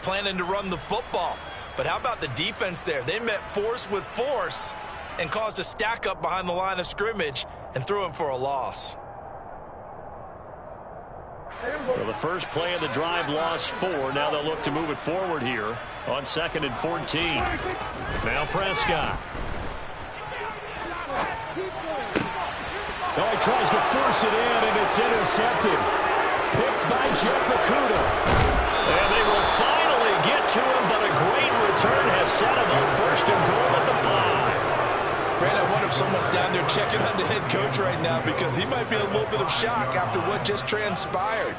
planning to run the football. But how about the defense there? They met force with force and caused a stack up behind the line of scrimmage and threw him for a loss. Well, the first play of the drive lost 4. Now they'll look to move it forward here on 2nd and 14. Now Prescott. Oh, he tries to force it in, and it's intercepted. Picked by Jeff Okudah. And they will finally get to him, but a great return has set him up 1st and goal at the 5. Brandon, I wonder if someone's down there checking on the head coach right now, because he might be in a little bit of shock after what just transpired.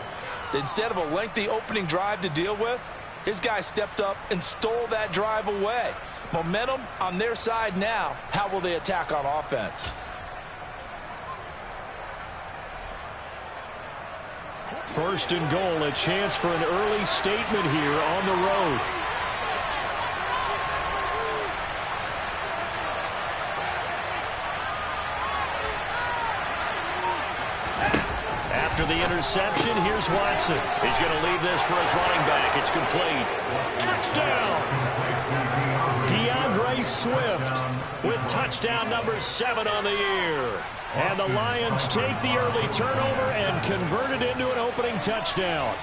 Instead of a lengthy opening drive to deal with, his guy stepped up and stole that drive away. Momentum on their side now. How will they attack on offense? First and goal, a chance for an early statement here on the road. After the interception, here's Watson. He's going to leave this for his running back. It's complete. Touchdown! DeAndre Swift with touchdown number 7 on the year. And the Lions take the early turnover and convert it into an opening touchdown.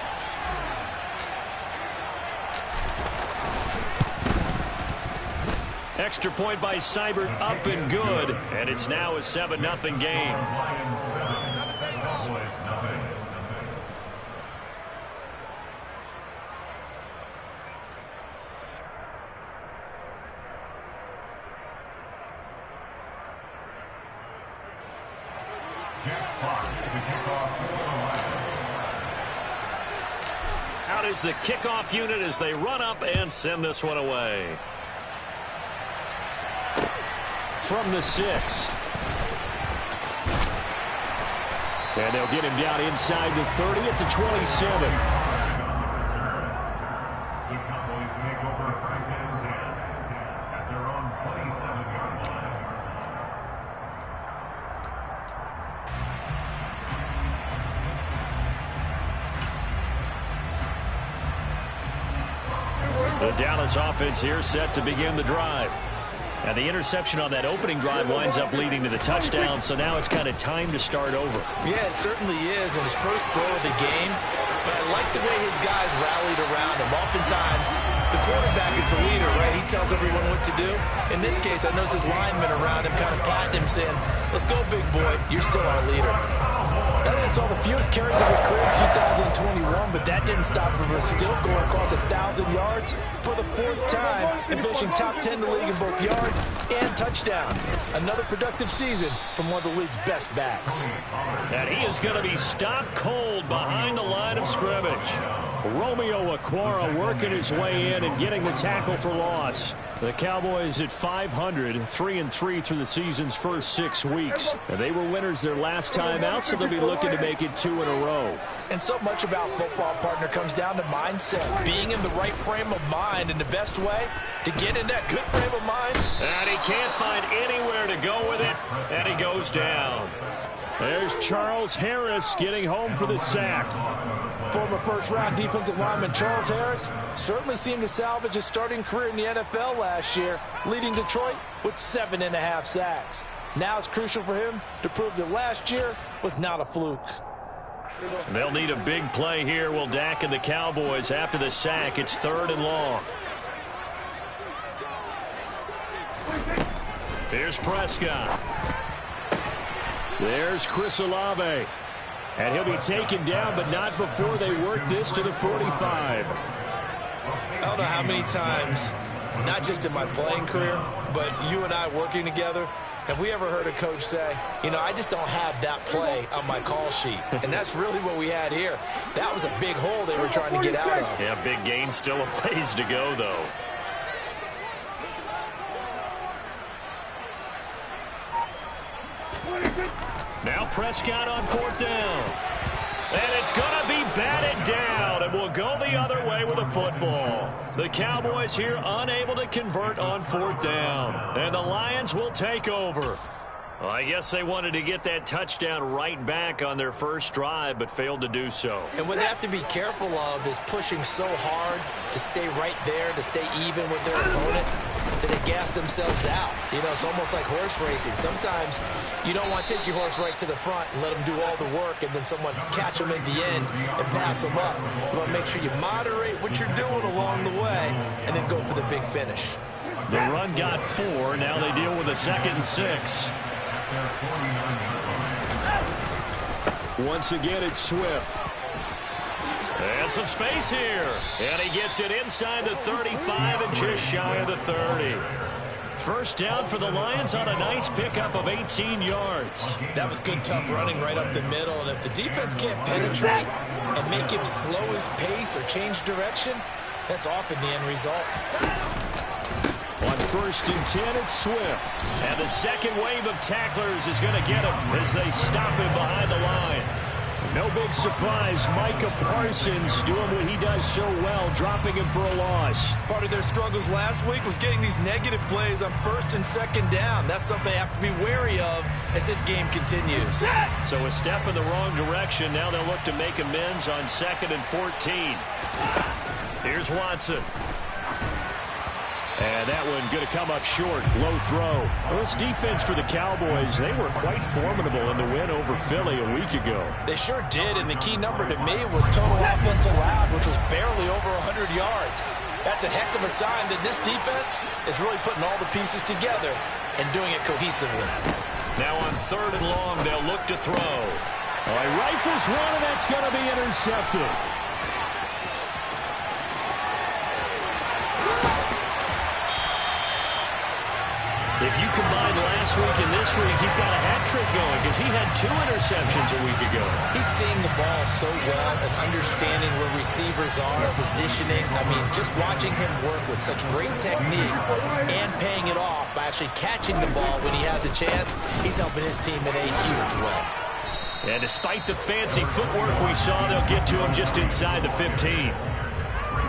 Extra point by Seibert, up and good. And it's now a 7-0 game. Out is the kickoff unit as they run up and send this one away. From the 6. And they'll get him down inside the 30 at the 27. The Dallas offense here set to begin the drive. And the interception on that opening drive winds up leading to the touchdown, so now it's kind of time to start over. Yeah, it certainly is, and his first throw of the game. But I like the way his guys rallied around him. Oftentimes, the quarterback is the leader, right? He tells everyone what to do. In this case, I noticed his linemen around him kind of patting him, saying, "Let's go, big boy. You're still our leader." Elliott saw the fewest carries of his career in 2021, but that didn't stop him from still going across 1,000 yards for the 4th time and finishing top 10 in the league in both yards and touchdowns. Another productive season from one of the league's best backs. And he is going to be stopped cold behind the line of scrimmage. Romeo Okwara working his way in and getting the tackle for loss. The Cowboys at 500, 3-3 through the season's first 6 weeks. And they were winners their last time out, so they'll be looking to make it 2 in a row. And so much about football, partner, comes down to mindset. Being in the right frame of mind, and the best way to get in that good frame of mind. And he can't find anywhere to go with it, and he goes down. There's Charles Harris getting home for the sack. Former first-round defensive lineman Charles Harris certainly seemed to salvage his starting career in the NFL last year, leading Detroit with 7.5 sacks. Now it's crucial for him to prove that last year was not a fluke. They'll need a big play here, will Dak and the Cowboys. After the sack, it's 3rd and long. Here's Prescott. There's Chris Olave. And he'll be taken down, but not before they work this to the 45. I don't know how many times, not just in my playing career, but you and I working together, have we ever heard a coach say, you know, I just don't have that play on my call sheet. And that's really what we had here. That was a big hole they were trying to get out of. Yeah, big gain, still a ways to go, though. Now Prescott on 4th down. And it's going to be batted down, and we'll go the other way with a football. The Cowboys here unable to convert on 4th down. And the Lions will take over. Well, I guess they wanted to get that touchdown right back on their first drive, but failed to do so. And what they have to be careful of is pushing so hard to stay right there, to stay even with their opponent, that they gas themselves out. You know, it's almost like horse racing. Sometimes you don't want to take your horse right to the front and let them do all the work and then someone catch them at the end and pass them up. You want to make sure you moderate what you're doing along the way and then go for the big finish. The run got 4. Now they deal with a 2nd and 6. Once again, it's Swift. And some space here. And he gets it inside the 35 and just shy of the 30. First down for the Lions on a nice pickup of 18 yards. That was good, tough running right up the middle. And if the defense can't penetrate and make him slow his pace or change direction, that's often the end result. On 1st and 10, it's Swift. And the second wave of tacklers is going to get him as they stop him behind the line. No big surprise, Micah Parsons doing what he does so well, dropping him for a loss. Part of their struggles last week was getting these negative plays on 1st and 2nd down. That's something they have to be wary of as this game continues. So a step in the wrong direction. Now they'll look to make amends on 2nd and 14. Here's Watson. And that one going to come up short. Low throw. Well, this defense for the Cowboys, they were quite formidable in the win over Philly a week ago. They sure did, and the key number to me was total offense allowed, which was barely over 100 yards. That's a heck of a sign that this defense is really putting all the pieces together and doing it cohesively. Now on 3rd and long, they'll look to throw. Well, he rifles one, and that's going to be intercepted. If you combine last week and this week, he's got a hat trick going because he had 2 interceptions a week ago. He's seeing the ball so well and understanding where receivers are, positioning. I mean, just watching him work with such great technique and paying it off by actually catching the ball when he has a chance, he's helping his team in a huge way. And despite the fancy footwork we saw, they'll get to him just inside the 15.